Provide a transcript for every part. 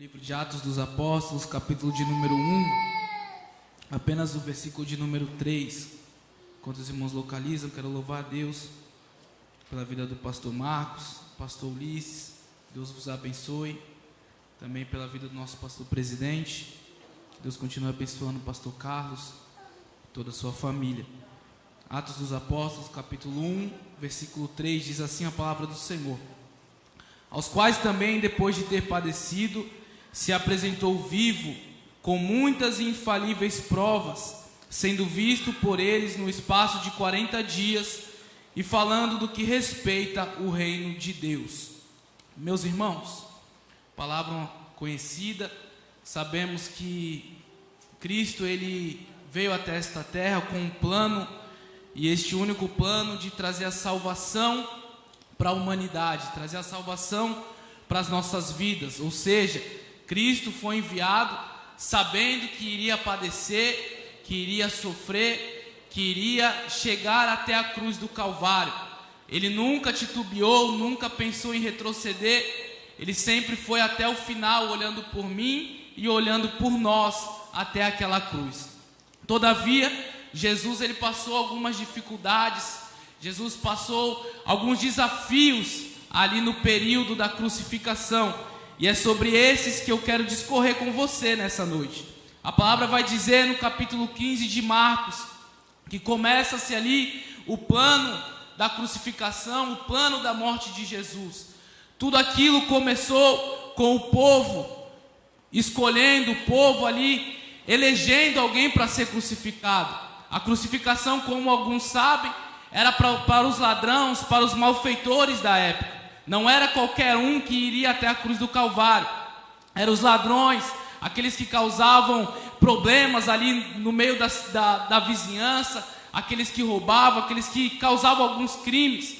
Livro de Atos dos Apóstolos, capítulo de número 1, apenas o versículo de número 3. Enquanto os irmãos localizam, quero louvar a Deus pela vida do pastor Marcos, pastor Ulisses. Deus vos abençoe. Também pela vida do nosso pastor presidente. Deus continue abençoando o pastor Carlos, toda a sua família. Atos dos Apóstolos, capítulo 1, versículo 3, diz assim a palavra do Senhor: aos quais também, depois de ter padecido, se apresentou vivo, com muitas e infalíveis provas, sendo visto por eles no espaço de 40 dias, e falando do que respeita o reino de Deus. Meus irmãos, palavra conhecida, sabemos que Cristo, ele veio até esta terra com um plano, e este único plano de trazer a salvação para a humanidade, trazer a salvação para as nossas vidas. Ou seja, Cristo foi enviado sabendo que iria padecer, que iria sofrer, que iria chegar até a cruz do Calvário. Ele nunca titubeou, nunca pensou em retroceder. Ele sempre foi até o final, olhando por mim e olhando por nós até aquela cruz. Todavia, Jesus, ele passou algumas dificuldades. Jesus passou alguns desafios ali no período da crucificação. E é sobre esses que eu quero discorrer com você nessa noite. A palavra vai dizer no capítulo 15 de Marcos, que começa-se ali o plano da crucificação, o plano da morte de Jesus. Tudo aquilo começou com o povo escolhendo, o povo ali elegendo alguém para ser crucificado. A crucificação, como alguns sabem, era para os ladrões, para os malfeitores da época. Não era qualquer um que iria até a cruz do Calvário. Eram os ladrões, aqueles que causavam problemas ali no meio da vizinhança, aqueles que roubavam, aqueles que causavam alguns crimes.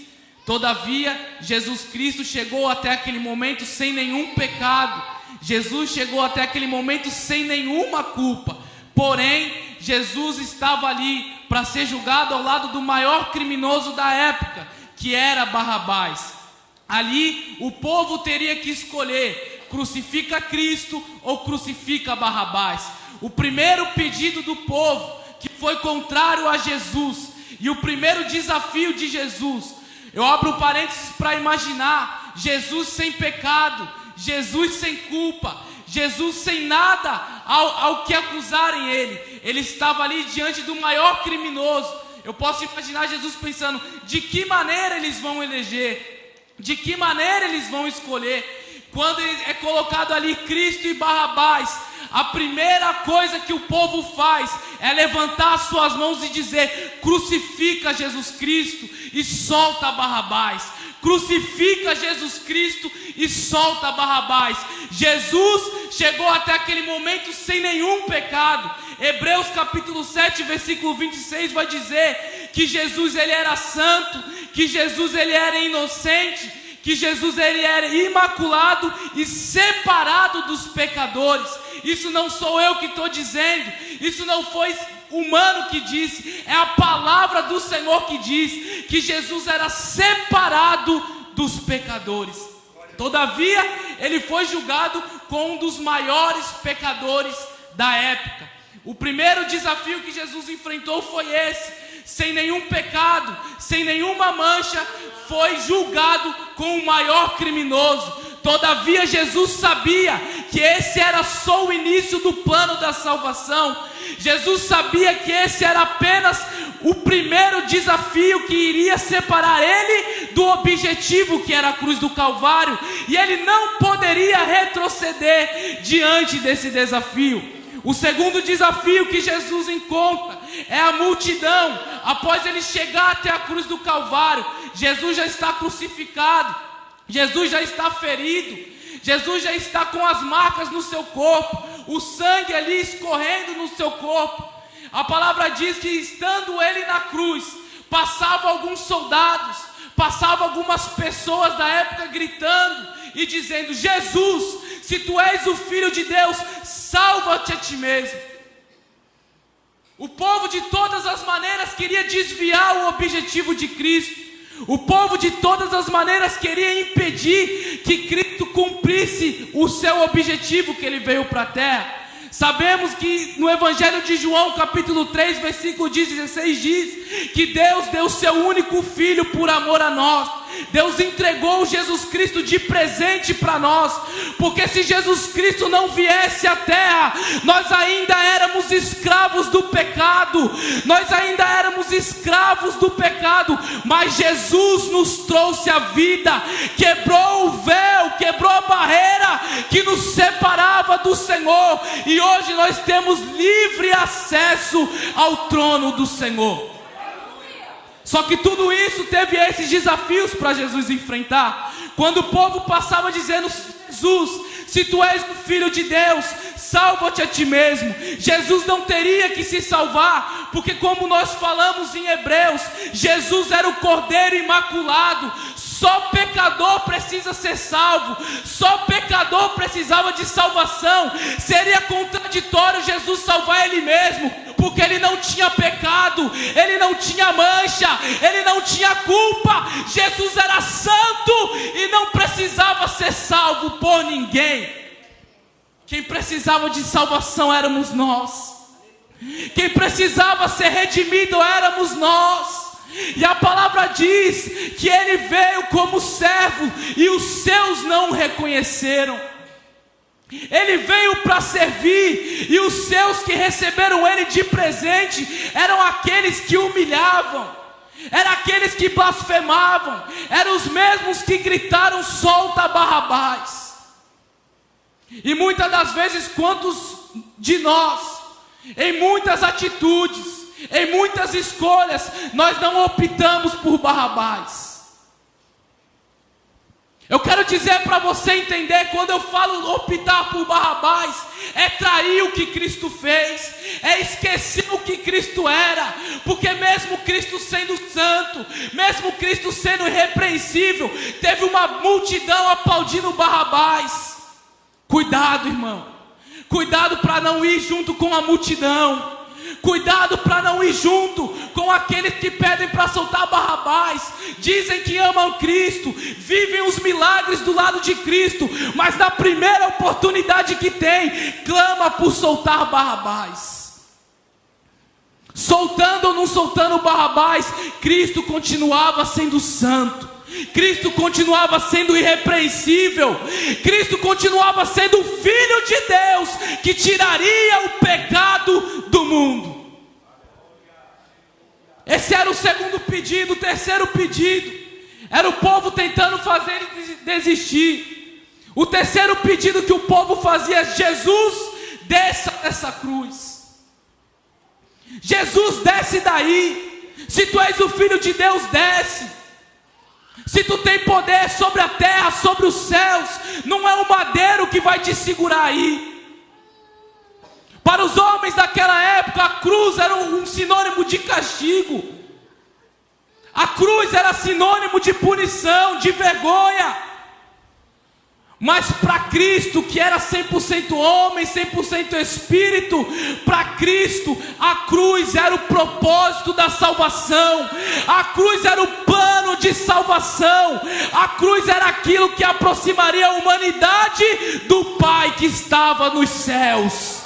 Todavia, Jesus Cristo chegou até aquele momento sem nenhum pecado. Jesus chegou até aquele momento sem nenhuma culpa. Porém, Jesus estava ali para ser julgado ao lado do maior criminoso da época, que era Barrabás. Ali o povo teria que escolher: crucifica Cristo ou crucifica Barrabás. O primeiro pedido do povo, que foi contrário a Jesus, e o primeiro desafio de Jesus, eu abro parênteses para imaginar Jesus sem pecado, Jesus sem culpa, Jesus sem nada ao que acusarem ele. Ele estava ali diante do maior criminoso. Eu posso imaginar Jesus pensando: de que maneira eles vão eleger? De que maneira eles vão escolher? Quando é colocado ali Cristo e Barrabás, a primeira coisa que o povo faz é levantar as suas mãos e dizer: crucifica Jesus Cristo e solta Barrabás. Crucifica Jesus Cristo e solta Barrabás. Jesus chegou até aquele momento sem nenhum pecado. Hebreus capítulo 7, versículo 26 vai dizer que Jesus, ele era santo, que Jesus, ele era inocente, que Jesus, ele era imaculado e separado dos pecadores. Isso não sou eu que estou dizendo, isso não foi humano que disse, é a palavra do Senhor que diz que Jesus era separado dos pecadores. Todavia, ele foi julgado como um dos maiores pecadores da época. O primeiro desafio que Jesus enfrentou foi esse: sem nenhum pecado, sem nenhuma mancha, foi julgado como o maior criminoso. Todavia, Jesus sabia que esse era só o início do plano da salvação. Jesus sabia que esse era apenas o primeiro desafio que iria separar ele do objetivo, que era a cruz do Calvário. E ele não poderia retroceder diante desse desafio. O segundo desafio que Jesus encontra é a multidão. Após ele chegar até a cruz do Calvário, Jesus já está crucificado, Jesus já está ferido, Jesus já está com as marcas no seu corpo, o sangue ali escorrendo no seu corpo. A palavra diz que, estando ele na cruz, passavam alguns soldados, passavam algumas pessoas da época gritando e dizendo: Jesus, se tu és o Filho de Deus, salva-te a ti mesmo. O povo de todas as maneiras queria desviar o objetivo de Cristo. O povo de todas as maneiras queria impedir que Cristo cumprisse o seu objetivo que ele veio para a terra. Sabemos que no Evangelho de João, capítulo 3, versículo 16 diz que Deus deu o seu único Filho por amor a nós. Deus entregou Jesus Cristo de presente para nós, porque se Jesus Cristo não viesse à terra, nós ainda éramos escravos do pecado, mas Jesus nos trouxe a vida, quebrou o véu, quebrou a barreira que nos separava do Senhor, e hoje nós temos livre acesso ao trono do Senhor. Só que tudo isso teve esses desafios para Jesus enfrentar. Quando o povo passava dizendo: Jesus, se tu és o Filho de Deus, salva-te a ti mesmo. Jesus não teria que se salvar, porque como nós falamos em Hebreus, Jesus era o Cordeiro Imaculado. Só pecador precisa ser salvo, só pecador precisava de salvação. Seria contraditório Jesus salvar ele mesmo, porque ele não tinha pecado, ele não tinha mancha, ele não tinha culpa. Jesus era santo e não precisava ser salvo por ninguém. Quem precisava de salvação éramos nós, quem precisava ser redimido éramos nós. E a palavra diz que ele veio como servo e os seus não o reconheceram. Ele veio para servir, e os seus que receberam ele de presente eram aqueles que humilhavam, eram aqueles que blasfemavam, eram os mesmos que gritaram: solta Barrabás. E muitas das vezes, quantos de nós, em muitas atitudes, em muitas escolhas, nós não optamos por Barrabás. Eu quero dizer para você entender, quando eu falo optar por Barrabás, é trair o que Cristo fez, é esquecer o que Cristo era, porque mesmo Cristo sendo santo, mesmo Cristo sendo irrepreensível, teve uma multidão aplaudindo Barrabás. Cuidado, irmão, cuidado para não ir junto com a multidão. Cuidado para não ir junto com aqueles que pedem para soltar Barrabás. Dizem que amam Cristo, vivem os milagres do lado de Cristo, mas na primeira oportunidade que tem, clama por soltar Barrabás. Soltando ou não soltando Barrabás, Cristo continuava sendo santo, Cristo continuava sendo irrepreensível, Cristo continuava sendo o Filho de Deus que tiraria o pecado do mundo. Esse era o segundo pedido. O terceiro pedido era o povo tentando fazer ele desistir. O terceiro pedido que o povo fazia é: Jesus, desça dessa cruz. Jesus, desce daí. Se tu és o Filho de Deus, desce. Se tu tem poder sobre a terra, sobre os céus, não é o madeiro que vai te segurar aí. Para os homens daquela época, a cruz era um sinônimo de castigo. A cruz era sinônimo de punição, de vergonha. Mas para Cristo, que era 100% homem, 100% espírito, para Cristo, a cruz era o propósito da salvação. A cruz era o plano de salvação. A cruz era aquilo que aproximaria a humanidade do Pai que estava nos céus.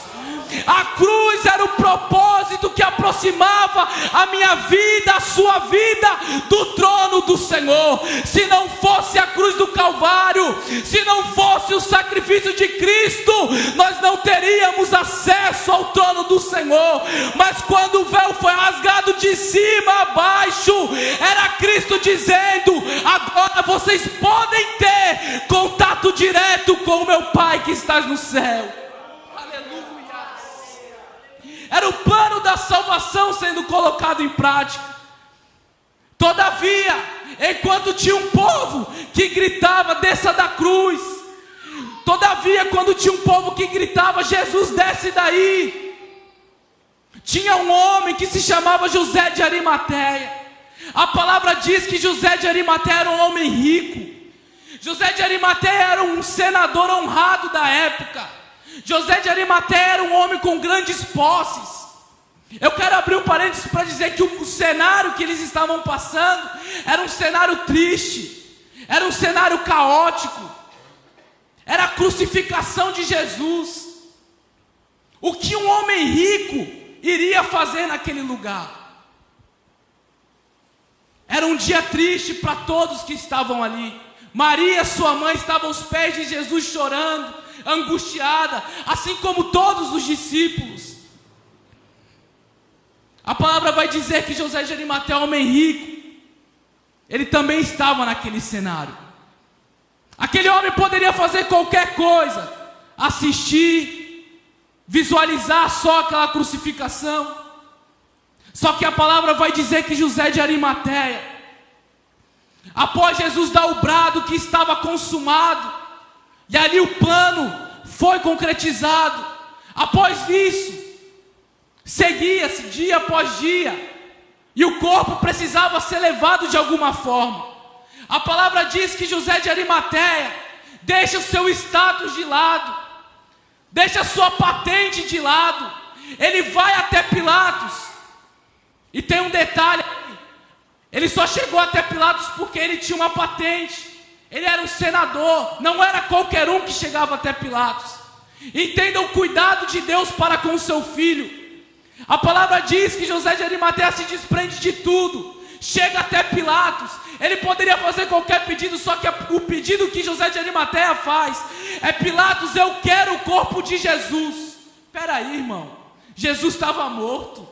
A cruz era o propósito que aproximava a minha vida, a sua vida, do trono do Senhor. Se não fosse a cruz do Calvário, se não fosse o sacrifício de Cristo, nós não teríamos acesso ao trono do Senhor. Mas quando o véu foi rasgado de cima a baixo, era Cristo dizendo: agora vocês podem ter contato direto com o meu Pai que está no céu. Era o plano da salvação sendo colocado em prática. Todavia, enquanto tinha um povo que gritava: desça da cruz. Todavia, quando tinha um povo que gritava: Jesus, desce daí, tinha um homem que se chamava José de Arimateia. A palavra diz que José de Arimateia era um homem rico. José de Arimateia era um senador honrado da época. José de Arimateia era um homem com grandes posses. Eu quero abrir um parênteses para dizer que o cenário que eles estavam passando era um cenário triste, era um cenário caótico, era a crucificação de Jesus. O que um homem rico iria fazer naquele lugar? Era um dia triste para todos que estavam ali. Maria, sua mãe, estava aos pés de Jesus chorando, angustiada, assim como todos os discípulos. A palavra vai dizer que José de Arimateia, homem rico, ele também estava naquele cenário. Aquele homem poderia fazer qualquer coisa, assistir, visualizar só aquela crucificação. Só que a palavra vai dizer que José de Arimateia, após Jesus dar o brado que estava consumado, e ali o plano foi concretizado, após isso, seguia-se dia após dia, e o corpo precisava ser levado de alguma forma. A palavra diz que José de Arimateia deixa o seu status de lado, deixa a sua patente de lado, ele vai até Pilatos. E tem um detalhe, ele só chegou até Pilatos porque ele tinha uma patente, ele era um senador, não era qualquer um que chegava até Pilatos. Entenda o cuidado de Deus para com o seu filho. A palavra diz que José de Arimateia se desprende de tudo, chega até Pilatos. Ele poderia fazer qualquer pedido, só que o pedido que José de Arimateia faz é: Pilatos, eu quero o corpo de Jesus. Espera aí, irmão, Jesus estava morto,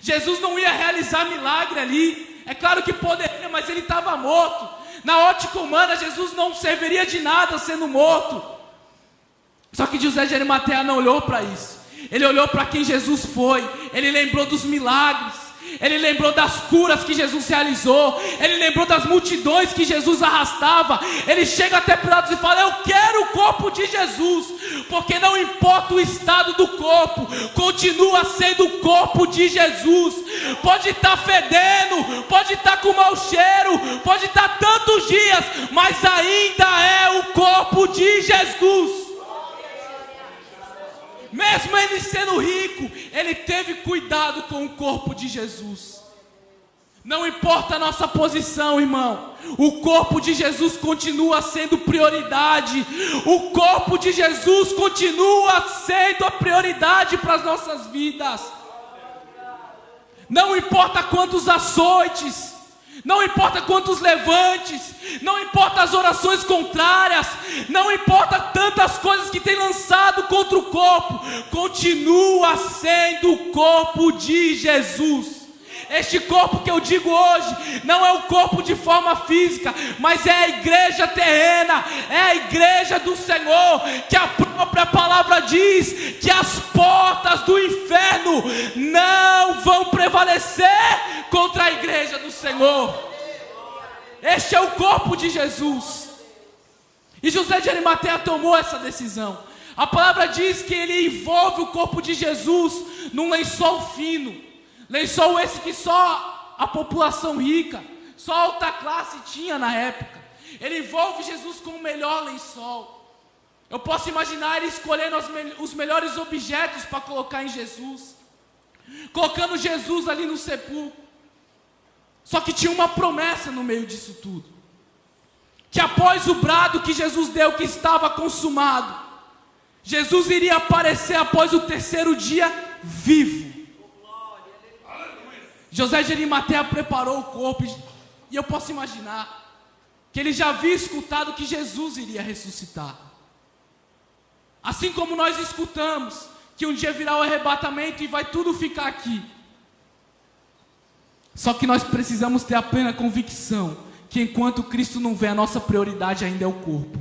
Jesus não ia realizar milagre ali. É claro que poderia, mas ele estava morto. Na ótica humana, Jesus não serviria de nada sendo morto. Só que José de Arimateia não olhou para isso. Ele olhou para quem Jesus foi. Ele lembrou dos milagres, ele lembrou das curas que Jesus realizou, ele lembrou das multidões que Jesus arrastava. Ele chega até Pilatos e fala: eu quero o corpo de Jesus, porque não importa o estado do corpo, continua sendo o corpo de Jesus. Pode estar fedendo, pode estar com mau cheiro, pode estar tantos dias, mas ainda é o corpo de Jesus. Mesmo ele sendo rico, ele teve cuidado com o corpo de Jesus. Não importa a nossa posição, irmão, o corpo de Jesus continua sendo prioridade. O corpo de Jesus continua sendo a prioridade para as nossas vidas. Não importa quantos açoites, não importa quantos levantes, não importa as orações contrárias, não importa tantas coisas que tem lançado contra o corpo, continua sendo o corpo de Jesus. Este corpo que eu digo hoje não é o corpo de forma física, mas é a igreja terrena, é a igreja do Senhor, que a própria palavra diz que as portas do inferno não vão prevalecer contra a igreja do Senhor. Este é o corpo de Jesus. E José de Arimateia tomou essa decisão. A palavra diz que ele envolve o corpo de Jesus num lençol fino. Lençol esse que só a população rica, só a alta classe tinha na época. Ele envolve Jesus com o melhor lençol. Eu posso imaginar ele escolhendo os melhores objetos para colocar em Jesus, colocando Jesus ali no sepulcro. Só que tinha uma promessa no meio disso tudo, que após o brado que Jesus deu, que estava consumado, Jesus iria aparecer após o terceiro dia vivo. José de Arimateia preparou o corpo, e eu posso imaginar que ele já havia escutado que Jesus iria ressuscitar. Assim como nós escutamos que um dia virá o arrebatamento e vai tudo ficar aqui. Só que nós precisamos ter a plena convicção que enquanto Cristo não vem, a nossa prioridade ainda é o corpo.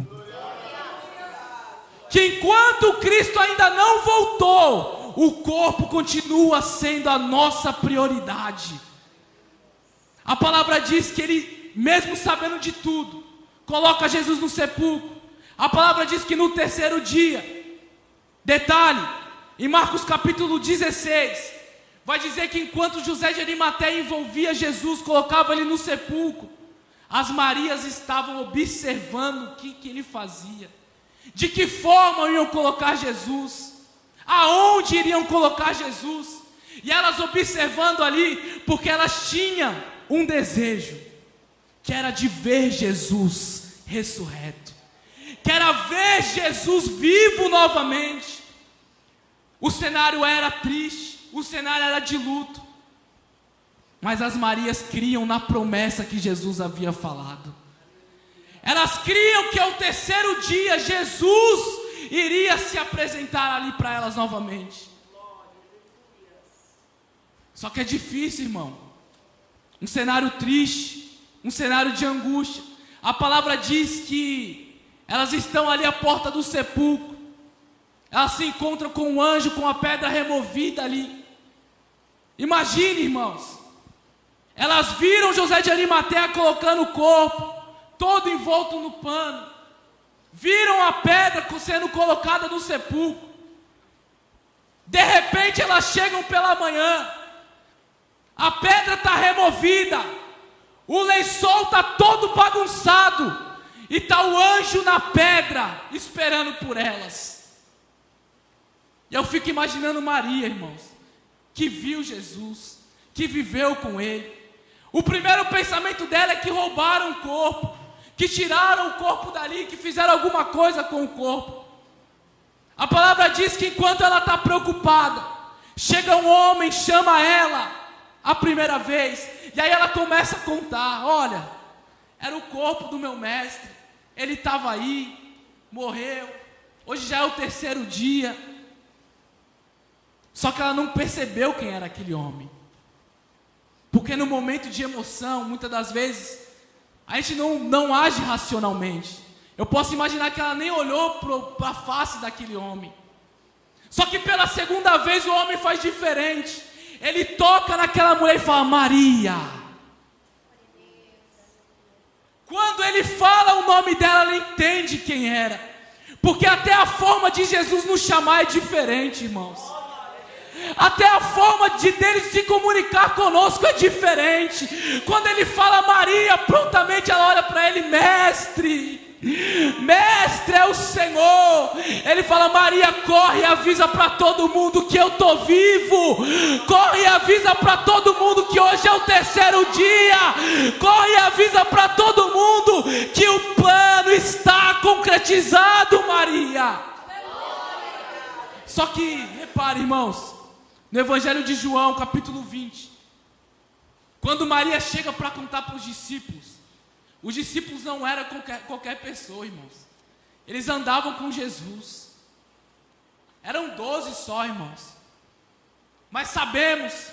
Que enquanto Cristo ainda não voltou, o corpo continua sendo a nossa prioridade. A palavra diz que ele, mesmo sabendo de tudo, coloca Jesus no sepulcro. A palavra diz que no terceiro dia, detalhe, em Marcos capítulo 16, vai dizer que enquanto José de Arimateia envolvia Jesus, colocava ele no sepulcro, as Marias estavam observando o que ele fazia, de que forma iam colocar Jesus, aonde iriam colocar Jesus. E elas observando ali, porque elas tinham um desejo, que era de ver Jesus ressurreto, que era ver Jesus vivo novamente. O cenário era triste, o cenário era de luto, mas as Marias criam na promessa que Jesus havia falado. Elas criam que ao terceiro dia Jesus iria se apresentar ali para elas novamente. Só que é difícil, irmão. Um cenário triste, um cenário de angústia. A palavra diz que elas estão ali à porta do sepulcro. Elas se encontram com um anjo com a pedra removida ali. Imagine, irmãos. Elas viram José de Arimateia colocando o corpo todo envolto no pano. Viram a pedra sendo colocada no sepulcro. De repente elas chegam pela manhã. A pedra está removida. O lençol está todo bagunçado. E está o anjo na pedra esperando por elas. E eu fico imaginando Maria, irmãos, que viu Jesus, que viveu com ele. O primeiro pensamento dela é que roubaram o corpo, que tiraram o corpo dali, que fizeram alguma coisa com o corpo. A palavra diz que enquanto ela está preocupada, chega um homem, chama ela a primeira vez, e aí ela começa a contar: olha, era o corpo do meu mestre, ele estava aí, morreu, hoje já é o terceiro dia. Só que ela não percebeu quem era aquele homem, porque no momento de emoção, muitas das vezes, a gente não age racionalmente. Eu posso imaginar que ela nem olhou para a face daquele homem. Só que pela segunda vez o homem faz diferente. Ele toca naquela mulher e fala: Maria. Quando ele fala o nome dela, ela entende quem era. Porque até a forma de Jesus nos chamar é diferente, irmãos. Até a forma dele se comunicar conosco é diferente. Quando ele fala Maria, prontamente ela olha para ele: mestre. Mestre é o Senhor. Ele fala: Maria, corre e avisa para todo mundo que eu estou vivo. Corre e avisa para todo mundo que hoje é o terceiro dia. Corre e avisa para todo mundo que o plano está concretizado, Maria. Só que, repare, irmãos, no Evangelho de João, capítulo 20, quando Maria chega para contar para os discípulos não eram qualquer pessoa, irmãos. Eles andavam com Jesus. Eram 12 só, irmãos. Mas sabemos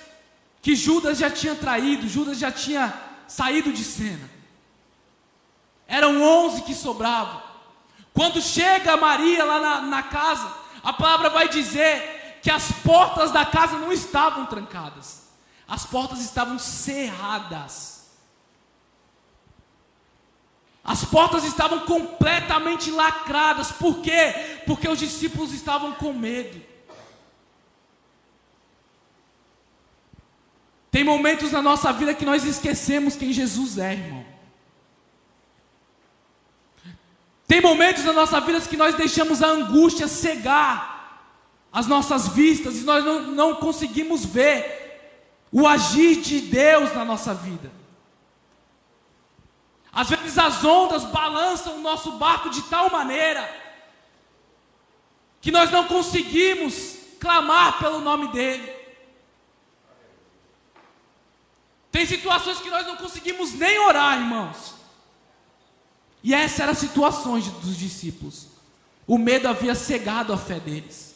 que Judas já tinha traído, Judas já tinha saído de cena. Eram 11 que sobravam. Quando chega Maria lá na casa, a palavra vai dizer que as portas da casa não estavam trancadas. As portas estavam cerradas. As portas estavam completamente lacradas. Por quê? Porque os discípulos estavam com medo. Tem momentos na nossa vida que nós esquecemos quem Jesus é, irmão. Tem momentos na nossa vida que nós deixamos a angústia cegar as nossas vistas e nós não conseguimos ver o agir de Deus na nossa vida. Às vezes as ondas balançam o nosso barco de tal maneira que nós não conseguimos clamar pelo nome dele. Tem situações que nós não conseguimos nem orar, irmãos. E essas eram as situações dos discípulos. O medo havia cegado a fé deles.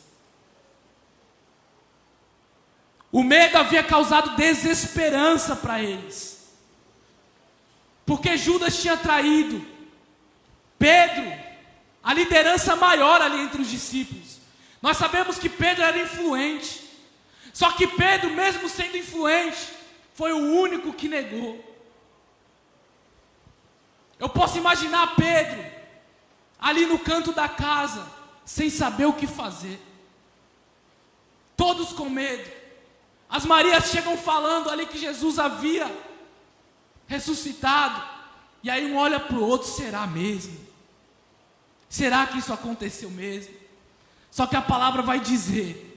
O medo havia causado desesperança para eles. Porque Judas tinha traído Pedro, a liderança maior ali entre os discípulos. Nós sabemos que Pedro era influente. Só que Pedro, mesmo sendo influente, foi o único que negou. Eu posso imaginar Pedro ali no canto da casa, sem saber o que fazer. Todos com medo. As Marias chegam falando ali que Jesus havia ressuscitado. E aí um olha para o outro: será mesmo? Será que isso aconteceu mesmo? Só que a palavra vai dizer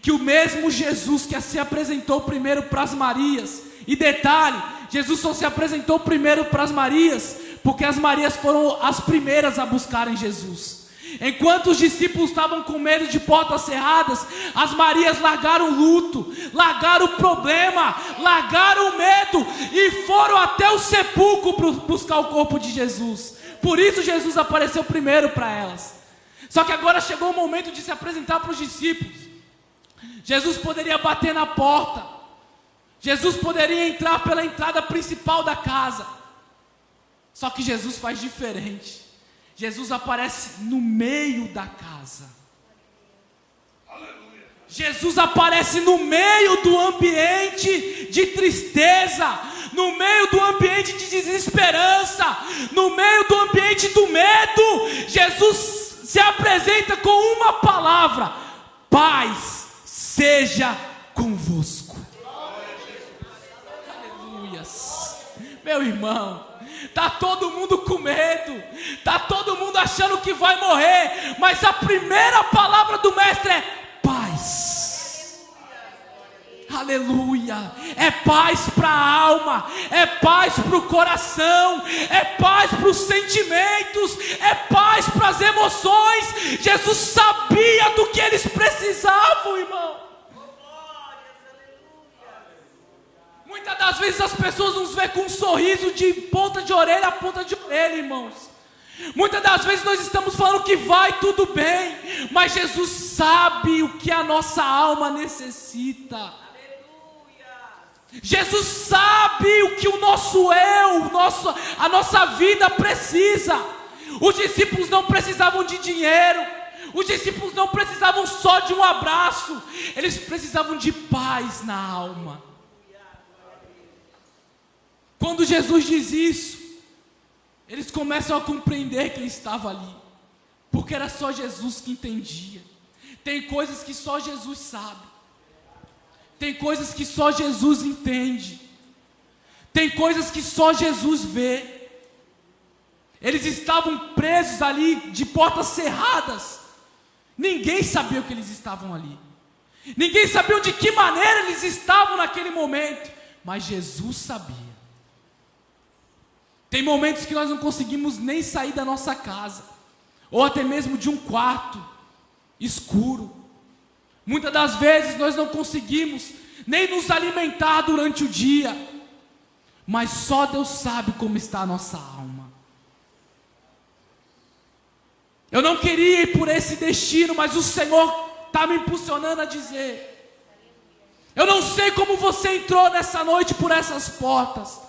que o mesmo Jesus que se apresentou primeiro para as Marias, e detalhe, Jesus só se apresentou primeiro para as Marias, porque as Marias foram as primeiras a buscarem Jesus. Enquanto os discípulos estavam com medo de portas cerradas, as Marias largaram o luto, largaram o problema, largaram o medo e foram até o sepulcro buscar o corpo de Jesus. Por isso Jesus apareceu primeiro para elas. Só que agora chegou o momento de se apresentar para os discípulos. Jesus poderia bater na porta, Jesus poderia entrar pela entrada principal da casa. Só que Jesus faz diferente. Jesus aparece no meio da casa. Aleluia. Jesus aparece no meio do ambiente de tristeza, no meio do ambiente de desesperança, no meio do ambiente do medo. Jesus se apresenta com uma palavra: paz seja convosco. Aleluia. Meu irmão, está todo mundo com medo, está todo mundo achando que vai morrer, mas a primeira palavra do mestre é paz. Aleluia. É paz para a alma, é paz para o coração, é paz para os sentimentos, é paz para as emoções. Jesus sabia do que eles precisavam, irmão. Muitas das vezes as pessoas nos veem com um sorriso de ponta de orelha a ponta de orelha, irmãos. Muitas das vezes nós estamos falando que vai tudo bem, mas Jesus sabe o que a nossa alma necessita. Aleluia. Jesus sabe o que o nosso eu, a nossa vida precisa. Os discípulos não precisavam de dinheiro, os discípulos não precisavam só de um abraço, eles precisavam de paz na alma. Quando Jesus diz isso, eles começam a compreender que ele estava ali, porque era só Jesus que entendia. Tem coisas que só Jesus sabe, tem coisas que só Jesus entende, tem coisas que só Jesus vê. Eles estavam presos ali de portas cerradas, ninguém sabia o que eles estavam ali, ninguém sabia de que maneira eles estavam naquele momento, mas Jesus sabia. Tem momentos que nós não conseguimos nem sair da nossa casa, ou até mesmo de um quarto escuro. Muitas das vezes nós não conseguimos nem nos alimentar durante o dia, mas só Deus sabe como está a nossa alma. Eu não queria ir por esse destino, mas o Senhor está me impulsionando a dizer: eu não sei como você entrou nessa noite por essas portas.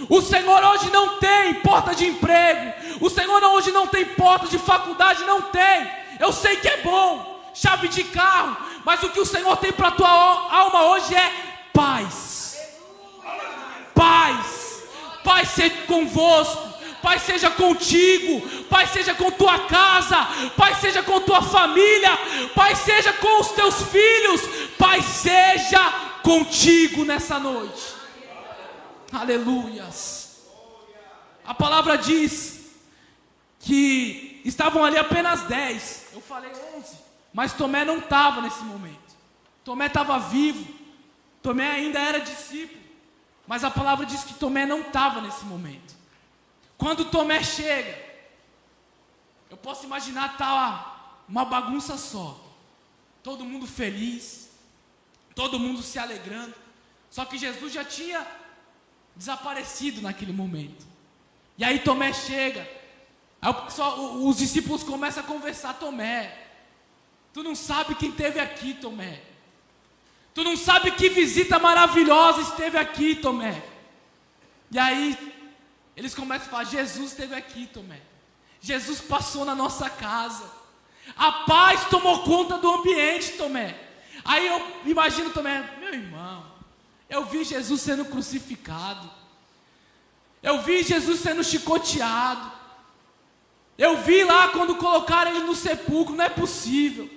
O Senhor hoje não tem porta de emprego, o Senhor hoje não tem porta de faculdade, não tem. Eu sei que é bom, chave de carro, mas o que o Senhor tem para a tua alma hoje é paz. Paz. Paz seja convosco, paz seja contigo, paz seja com tua casa, paz seja com tua família, paz seja com os teus filhos, paz seja contigo nessa noite. Aleluias. A palavra diz que estavam ali apenas 10. Eu falei 11, mas Tomé não estava nesse momento. Tomé estava vivo, Tomé ainda era discípulo, mas a palavra diz que Tomé não estava nesse momento. Quando Tomé chega, eu posso imaginar estar uma bagunça só, todo mundo feliz, todo mundo se alegrando, só que Jesus já tinha desaparecido naquele momento. E aí Tomé chega, aí os discípulos começam a conversar: Tomé, tu não sabe quem esteve aqui, Tomé, tu não sabe que visita maravilhosa esteve aqui, Tomé. E aí eles começam a falar: Jesus esteve aqui, Tomé, Jesus passou na nossa casa, a paz tomou conta do ambiente, Tomé. Aí eu imagino Tomé: meu irmão, eu vi Jesus sendo crucificado, eu vi Jesus sendo chicoteado, eu vi lá quando colocaram ele no sepulcro, não é possível.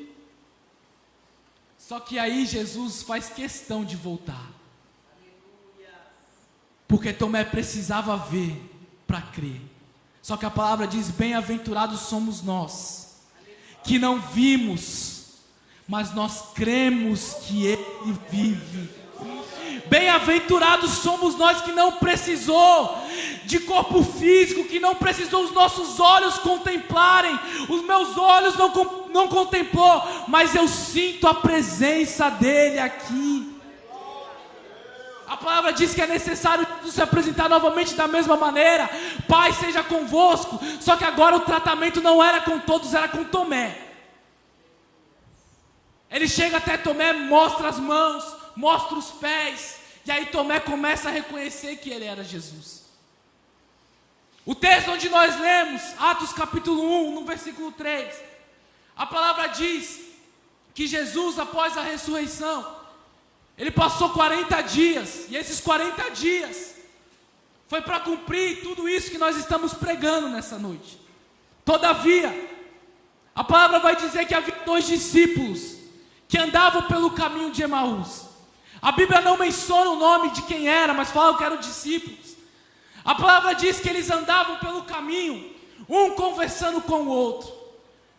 Só que aí Jesus faz questão de voltar, porque Tomé precisava ver para crer. Só que a palavra diz: bem-aventurados somos nós, que não vimos, mas nós cremos que Ele vive. Bem-aventurados somos nós que não precisou de corpo físico, que não precisou os nossos olhos contemplarem, os meus olhos não contemplou, mas eu sinto a presença dEle aqui. A palavra diz que é necessário se apresentar novamente da mesma maneira. Pai seja convosco. Só que agora o tratamento não era com todos, era com Tomé. Ele chega até Tomé, mostra as mãos, mostra os pés, e aí Tomé começa a reconhecer que ele era Jesus. O texto onde nós lemos, Atos capítulo 1, no versículo 3, a palavra diz que Jesus, após a ressurreição, ele passou 40 dias, e esses 40 dias foi para cumprir tudo isso que nós estamos pregando nessa noite. Todavia, a palavra vai dizer que havia 2 discípulos que andavam pelo caminho de Emaús. A Bíblia não menciona o nome de quem era, mas fala que eram discípulos. A palavra diz que eles andavam pelo caminho, um conversando com o outro.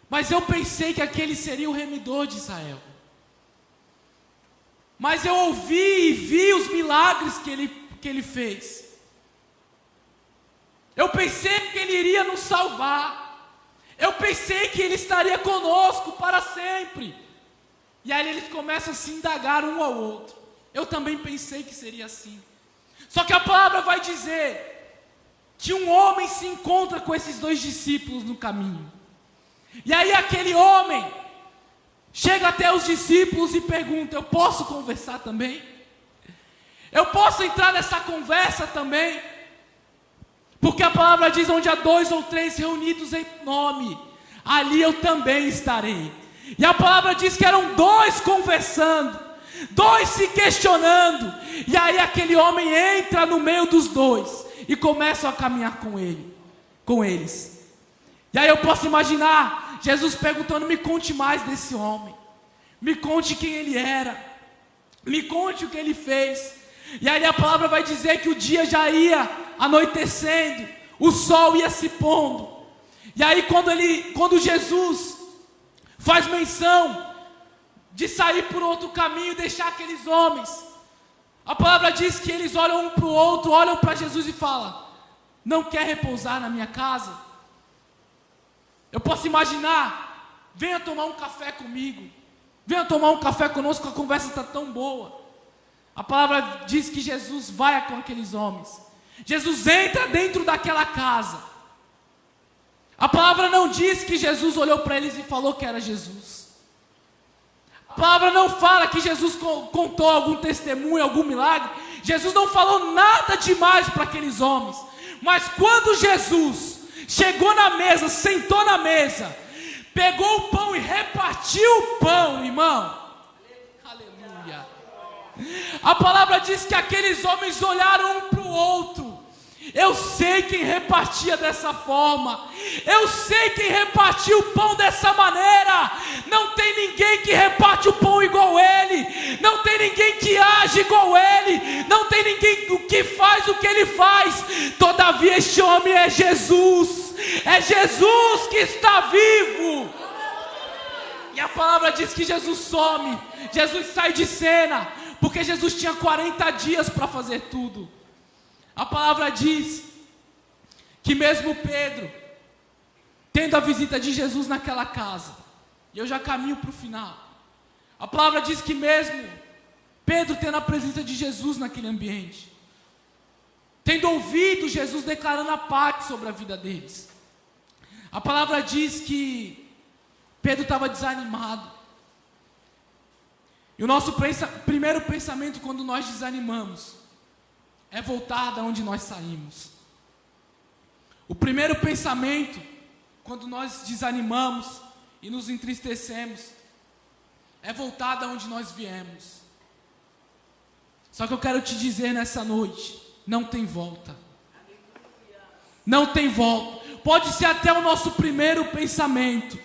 Mas eu pensei que aquele seria o remidor de Israel. Mas eu ouvi e vi os milagres que ele fez. Eu pensei que ele iria nos salvar. Eu pensei que ele estaria conosco para sempre. E aí eles começam a se indagar um ao outro. Eu também pensei que seria assim. Só que a palavra vai dizer que um homem se encontra com esses 2 discípulos no caminho. E aí aquele homem chega até os discípulos e pergunta: eu posso conversar também? Eu posso entrar nessa conversa também? Porque a palavra diz: onde há 2 ou 3 reunidos em nome, ali eu também estarei. E a palavra diz que eram 2 conversando, 2 se questionando. E aí aquele homem entra no meio dos 2 e começa a caminhar com eles. E aí eu posso imaginar Jesus perguntando: me conte mais desse homem, me conte quem ele era, me conte o que ele fez. E aí a palavra vai dizer que o dia já ia anoitecendo, o sol ia se pondo. E aí quando Jesus faz menção de sair por outro caminho e deixar aqueles homens, a palavra diz que eles olham um para o outro, olham para Jesus e falam: não quer repousar na minha casa? Eu posso imaginar: venha tomar um café comigo, venha tomar um café conosco, a conversa está tão boa. A palavra diz que Jesus vai com aqueles homens. Jesus entra dentro daquela casa. A palavra não diz que Jesus olhou para eles e falou que era Jesus. A palavra não fala que Jesus contou algum testemunho, algum milagre. Jesus não falou nada demais para aqueles homens. Mas quando Jesus chegou na mesa, sentou na mesa, pegou o pão e repartiu o pão, irmão. Aleluia. A palavra diz que aqueles homens olharam um para o outro. Eu sei quem repartia dessa forma. Eu sei quem repartiu o pão dessa maneira. Não tem ninguém que reparte o pão igual ele. Não tem ninguém que age igual ele. Não tem ninguém que faz o que ele faz. Todavia este homem é Jesus. É Jesus que está vivo. E a palavra diz que Jesus some. Jesus sai de cena, porque Jesus tinha 40 dias para fazer tudo. A palavra diz que mesmo Pedro, tendo a visita de Jesus naquela casa, e eu já caminho para o final, a palavra diz que mesmo Pedro tendo a presença de Jesus naquele ambiente, tendo ouvido Jesus declarando a paz sobre a vida deles, a palavra diz que Pedro estava desanimado. E o nosso primeiro pensamento quando nós desanimamos é voltar da onde nós saímos. O primeiro pensamento, quando nós desanimamos e nos entristecemos, é voltar da onde nós viemos. Só que eu quero te dizer nessa noite, não tem volta. Não tem volta. Pode ser até o nosso primeiro pensamento,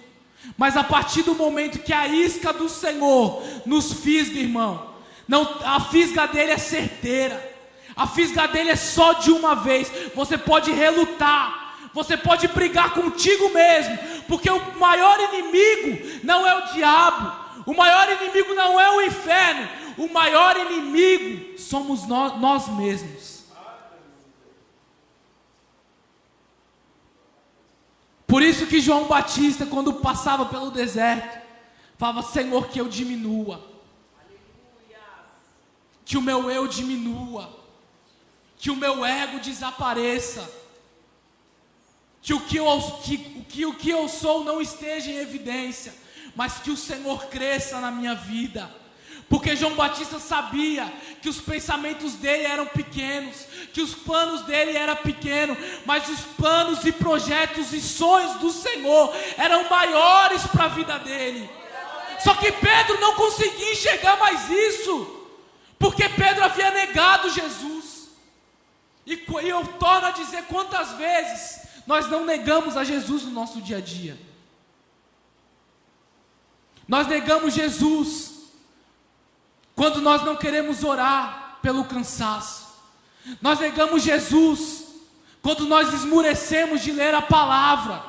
mas a partir do momento que a isca do Senhor nos fisga, irmão, não, a fisga dele é certeira. A fisga dele é só de uma vez. Você pode relutar, Você pode brigar contigo mesmo, porque o maior inimigo não é o diabo, o maior inimigo não é o inferno, o maior inimigo somos nós mesmos. Por isso que João Batista, quando passava pelo deserto, falava: Senhor, que eu diminua, que o meu eu diminua, que o meu ego desapareça, que o que eu sou não esteja em evidência, mas que o Senhor cresça na minha vida. Porque João Batista sabia que os pensamentos dele eram pequenos, que os planos dele eram pequenos, mas os planos e projetos e sonhos do Senhor eram maiores para a vida dele. Só que Pedro não conseguia enxergar mais isso, porque Pedro havia negado Jesus. E eu torno a dizer: quantas vezes nós não negamos a Jesus no nosso dia a dia? Nós negamos Jesus quando nós não queremos orar pelo cansaço. Nós negamos Jesus quando nós esmurecemos de ler a palavra.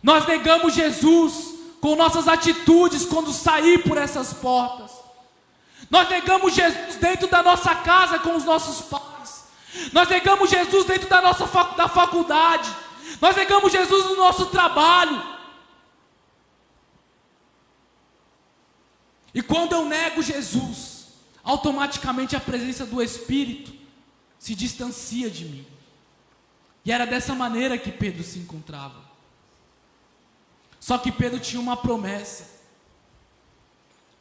Nós negamos Jesus com nossas atitudes quando sair por essas portas. Nós negamos Jesus dentro da nossa casa com os nossos pais. Nós negamos Jesus dentro da nossa da faculdade. Nós negamos Jesus no nosso trabalho. E quando eu nego Jesus, automaticamente a presença do Espírito se distancia de mim. E era dessa maneira que Pedro se encontrava. Só que Pedro tinha uma promessa.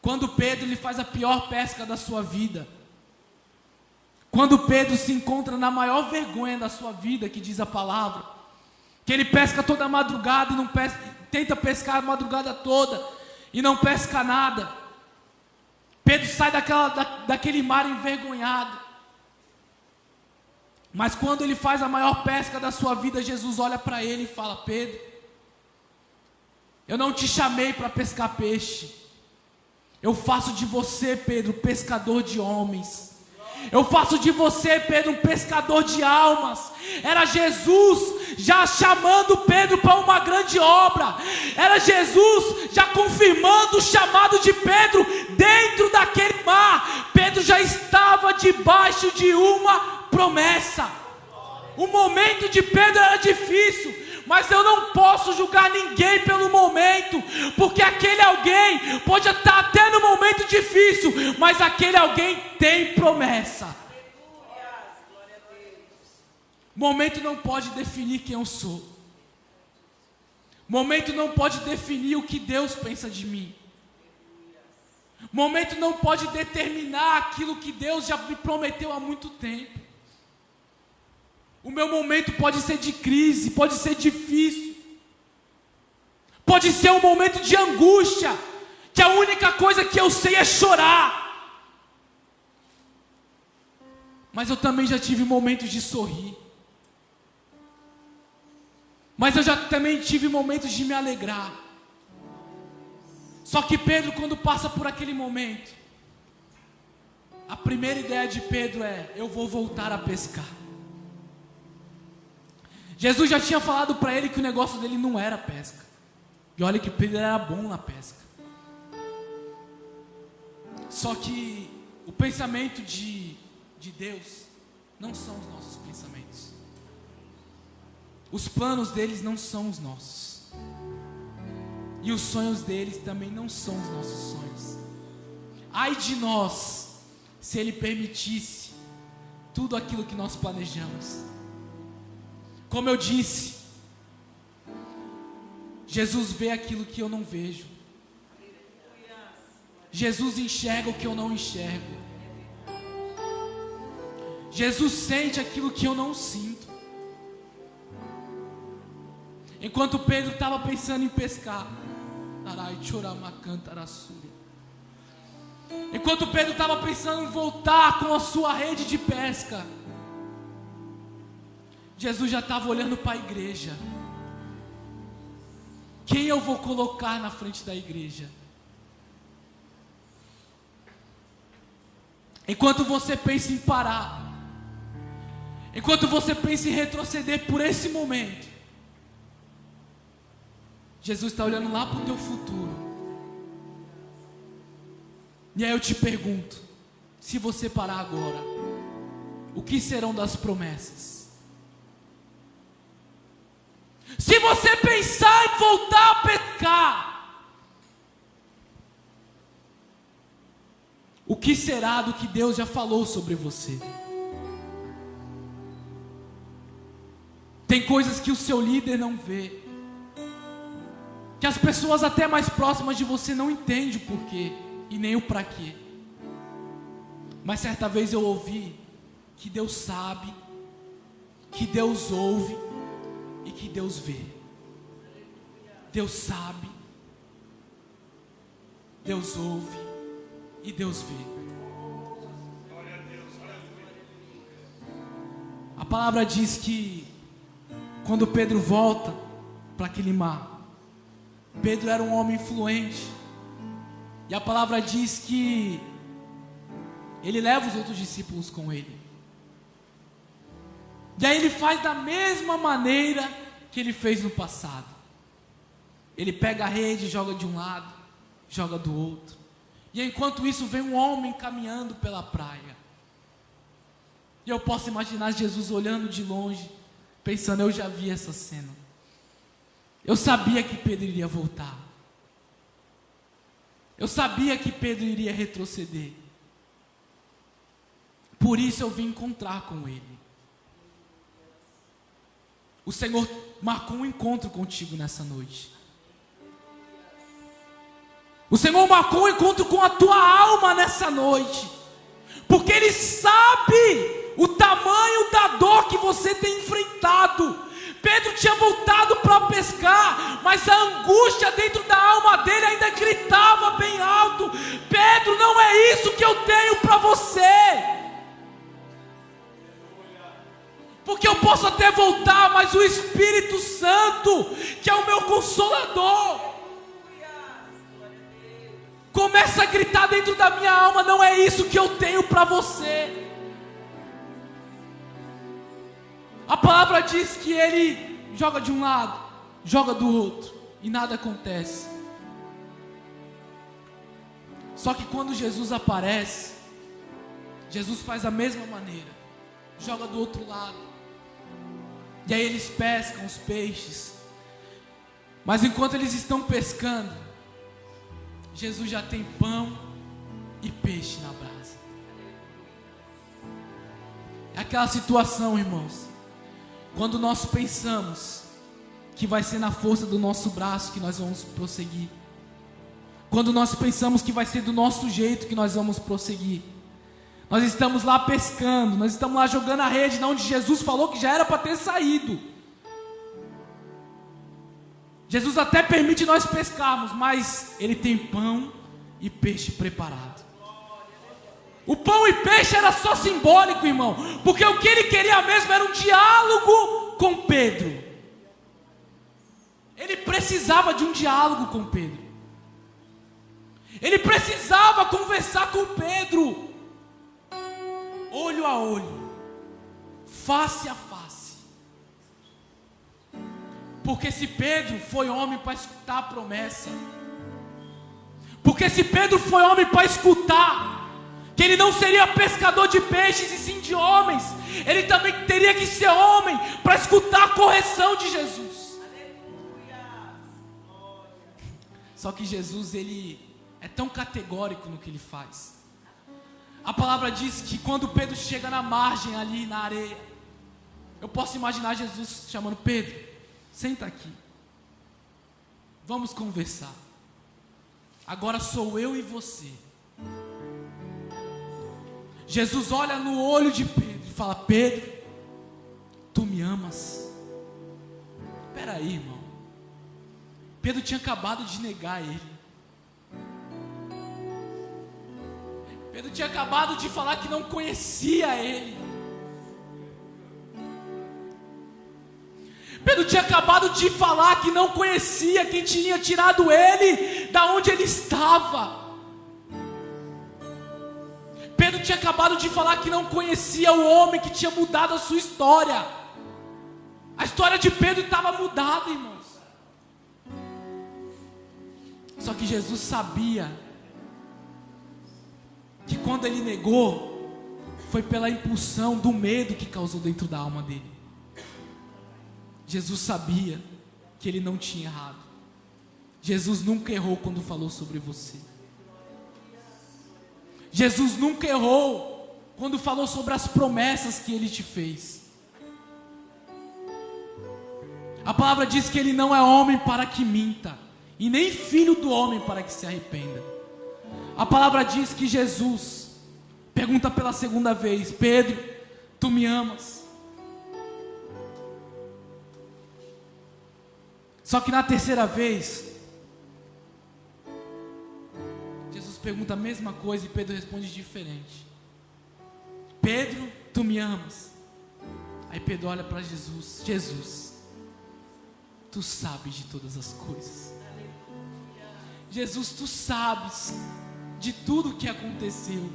Quando Pedro ele faz a pior pesca da sua vida, quando Pedro se encontra na maior vergonha da sua vida, que diz a palavra, que ele pesca toda a madrugada e não pesca, tenta pescar a madrugada toda e não pesca nada. Pedro sai daquele mar envergonhado. Mas quando ele faz a maior pesca da sua vida, Jesus olha para ele e fala: Pedro, eu não te chamei para pescar peixe. Eu faço de você, Pedro, pescador de homens. Eu faço de você, Pedro, um pescador de almas. Era Jesus já chamando Pedro para uma grande obra. Era Jesus já confirmando o chamado de Pedro dentro daquele mar. Pedro já estava debaixo de uma promessa. O momento de Pedro era difícil, mas eu não posso julgar ninguém pelo momento, porque aquele alguém pode estar até no momento difícil, mas aquele alguém tem promessa. Momento não pode definir quem eu sou. Momento não pode definir o que Deus pensa de mim. Momento não pode determinar aquilo que Deus já me prometeu há muito tempo. O meu momento pode ser de crise, pode ser difícil, pode ser um momento de angústia, que a única coisa que eu sei é chorar. Mas eu também já tive momentos de sorrir. Mas eu já também tive momentos de me alegrar. Só que Pedro, quando passa por aquele momento, a primeira ideia de Pedro é: eu vou voltar a pescar. Jesus já tinha falado para ele que o negócio dele não era pesca. E olha que Pedro era bom na pesca. Só que o pensamento de Deus não são os nossos pensamentos. Os planos deles não são os nossos. E os sonhos deles também não são os nossos sonhos. Ai de nós, se Ele permitisse tudo aquilo que nós planejamos. Como eu disse, Jesus vê aquilo que eu não vejo. Jesus enxerga o que eu não enxergo. Jesus sente aquilo que eu não sinto. Enquanto Pedro estava pensando em pescar, enquanto Pedro estava pensando em voltar com a sua rede de pesca, Jesus já estava olhando para a igreja. Quem eu vou colocar na frente da igreja? Enquanto você pensa em parar, Enquanto você pensa em retroceder por esse momento, Jesus está olhando lá para o teu futuro. E aí eu te pergunto, se você parar agora, o que serão das promessas? Se você pensar em voltar a pescar, o que será do que Deus já falou sobre você? Tem coisas que o seu líder não vê, que as pessoas até mais próximas de você não entendem o porquê e nem o para quê. Mas certa vez eu ouvi que Deus sabe, que Deus ouve e que Deus vê. Deus sabe, Deus ouve e Deus vê. A palavra diz que quando Pedro volta para aquele mar, Pedro era um homem influente, e a palavra diz que ele leva os outros discípulos com ele. E aí ele faz da mesma maneira que ele fez no passado. Ele pega a rede, joga de um lado, joga do outro. E enquanto isso vem um homem caminhando pela praia. E eu posso imaginar Jesus olhando de longe, pensando, eu já vi essa cena. Eu sabia que Pedro iria voltar. Eu sabia que Pedro iria retroceder. Por isso eu vim encontrar com ele. O Senhor marcou um encontro contigo nessa noite. O Senhor marcou um encontro com a tua alma nessa noite. Porque Ele sabe o tamanho da dor que você tem enfrentado. Pedro tinha voltado para pescar, mas a angústia dentro da alma dele ainda gritava bem alto: Pedro, não é isso que eu tenho para você. Porque eu posso até voltar, mas o Espírito Santo, que é o meu consolador, começa a gritar dentro da minha alma: não é isso que eu tenho para você. A palavra diz que ele joga de um lado, joga do outro, e nada acontece. Só que quando Jesus aparece, Jesus faz da mesma maneira, joga do outro lado. E aí eles pescam os peixes. Mas enquanto eles estão pescando, Jesus já tem pão e peixe na brasa. É aquela situação, irmãos, quando nós pensamos que vai ser na força do nosso braço que nós vamos prosseguir, quando nós pensamos que vai ser do nosso jeito que nós vamos prosseguir, nós estamos lá pescando, nós estamos lá jogando a rede, onde Jesus falou que já era para ter saído. Jesus até permite nós pescarmos, mas Ele tem pão e peixe preparado. O pão e peixe era só simbólico, irmão, porque o que Ele queria mesmo era um diálogo com Pedro. Ele precisava de um diálogo com Pedro. Ele precisava conversar com Pedro, olho a olho, face a face. Porque se Pedro foi homem para escutar a promessa, porque se Pedro foi homem para escutar que ele não seria pescador de peixes e sim de homens, ele também teria que ser homem para escutar a correção de Jesus. Só que Jesus, ele é tão categórico no que ele faz. A palavra diz que quando Pedro chega na margem ali na areia, eu posso imaginar Jesus chamando: Pedro, senta aqui, vamos conversar. Agora sou eu e você. Jesus olha no olho de Pedro e fala: Pedro, tu me amas? Espera aí, irmão. Pedro tinha acabado de negar ele. Pedro tinha acabado de falar que não conhecia ele. Pedro tinha acabado de falar que não conhecia quem tinha tirado ele da onde ele estava. Pedro tinha acabado de falar que não conhecia o homem que tinha mudado a sua história. A história de Pedro estava mudada, irmãos. Só que Jesus sabia que quando ele negou, foi pela impulsão do medo que causou dentro da alma dele. Jesus sabia que ele não tinha errado. Jesus nunca errou quando falou sobre você. Jesus nunca errou quando falou sobre as promessas que ele te fez. A palavra diz que ele não é homem para que minta, e nem filho do homem para que se arrependa. A palavra diz que Jesus pergunta pela segunda vez: Pedro, tu me amas? Só que na terceira vez, Jesus pergunta a mesma coisa e Pedro responde diferente: Pedro, tu me amas? Aí Pedro olha para Jesus: Jesus, tu sabes de todas as coisas. Jesus, tu sabes de tudo o que aconteceu.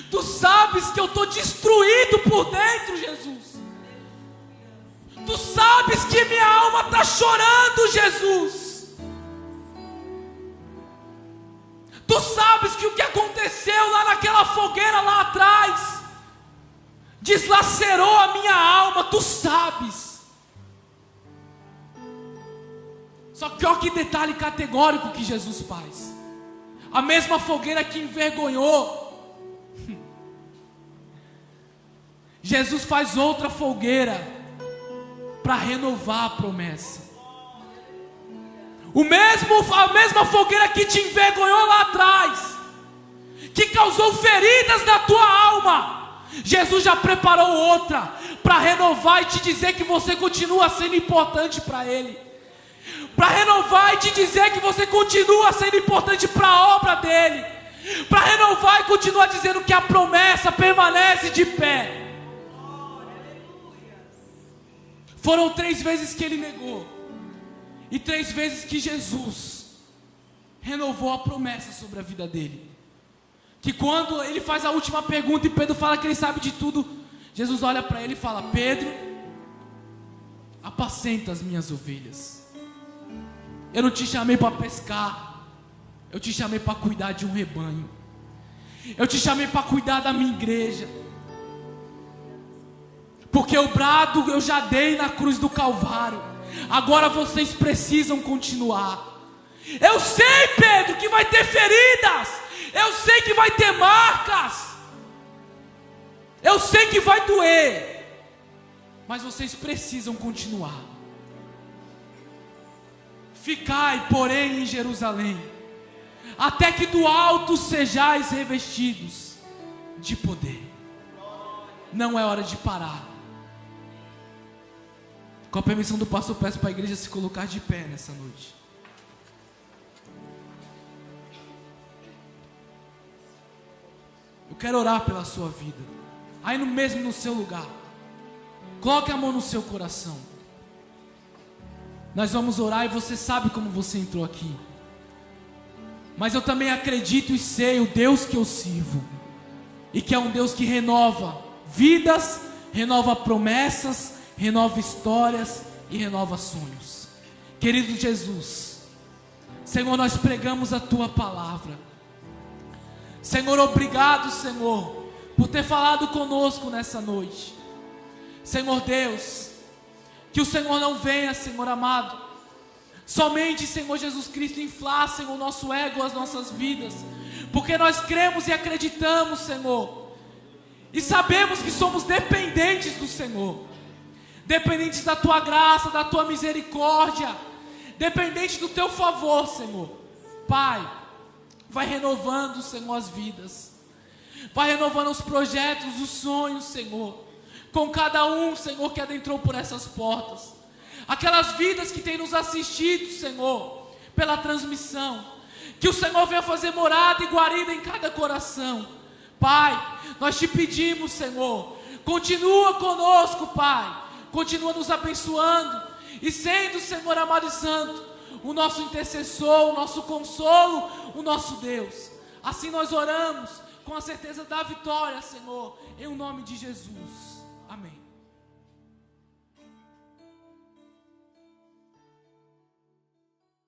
Tu sabes que eu estou destruído por dentro, Jesus. Tu sabes que minha alma está chorando, Jesus. Tu sabes que o que aconteceu lá naquela fogueira lá atrás deslacerou a minha alma. Tu sabes. Só que olha que detalhe categórico que Jesus faz. A mesma fogueira que envergonhou, Jesus faz outra fogueira para renovar a promessa. A mesma fogueira que te envergonhou lá atrás, que causou feridas na tua alma, Jesus já preparou outra para renovar e te dizer que você continua sendo importante para Ele, para renovar e te dizer que você continua sendo importante para a obra dEle, para renovar e continuar dizendo que a promessa permanece de pé. Foram 3 vezes que ele negou, e 3 vezes que Jesus renovou a promessa sobre a vida dele. Que quando ele faz a última pergunta e Pedro fala que ele sabe de tudo, Jesus olha para ele e fala: Pedro, apacenta as minhas ovelhas. Eu não te chamei para pescar, eu te chamei para cuidar de um rebanho. Eu te chamei para cuidar da minha igreja. Porque o brado eu já dei na cruz do Calvário. Agora vocês precisam continuar. Eu sei, Pedro, que vai ter feridas. Eu sei que vai ter marcas. Eu sei que vai doer. Mas vocês precisam continuar. Ficai, porém, em Jerusalém, até que do alto sejais revestidos de poder. Não é hora de parar. Com a permissão do pastor, peço para a igreja se colocar de pé nessa noite. Eu quero orar pela sua vida. Aí no seu lugar, coloque a mão no seu coração. Nós vamos orar e você sabe como você entrou aqui. Mas eu também acredito e sei o Deus que eu sirvo, e que é um Deus que renova vidas, renova promessas, renova histórias e renova sonhos. Querido Jesus, Senhor, nós pregamos a Tua palavra. Senhor, obrigado, Senhor, por ter falado conosco nessa noite. Senhor Deus, que o Senhor não venha, Senhor amado, somente, Senhor Jesus Cristo, inflar, Senhor, o nosso ego, as nossas vidas, porque nós cremos e acreditamos, Senhor, e sabemos que somos dependentes do Senhor, dependentes da Tua graça, da Tua misericórdia, dependentes do Teu favor, Senhor. Pai, vai renovando, Senhor, as vidas, vai renovando os projetos, os sonhos, Senhor, com cada um, Senhor, que adentrou por essas portas, aquelas vidas que têm nos assistido, Senhor, pela transmissão, que o Senhor venha fazer morada e guarida em cada coração. Pai, nós te pedimos, Senhor, continua conosco, Pai, continua nos abençoando e sendo, Senhor amado e santo, o nosso intercessor, o nosso consolo, o nosso Deus. Assim nós oramos com a certeza da vitória, Senhor, em o nome de Jesus. Amém.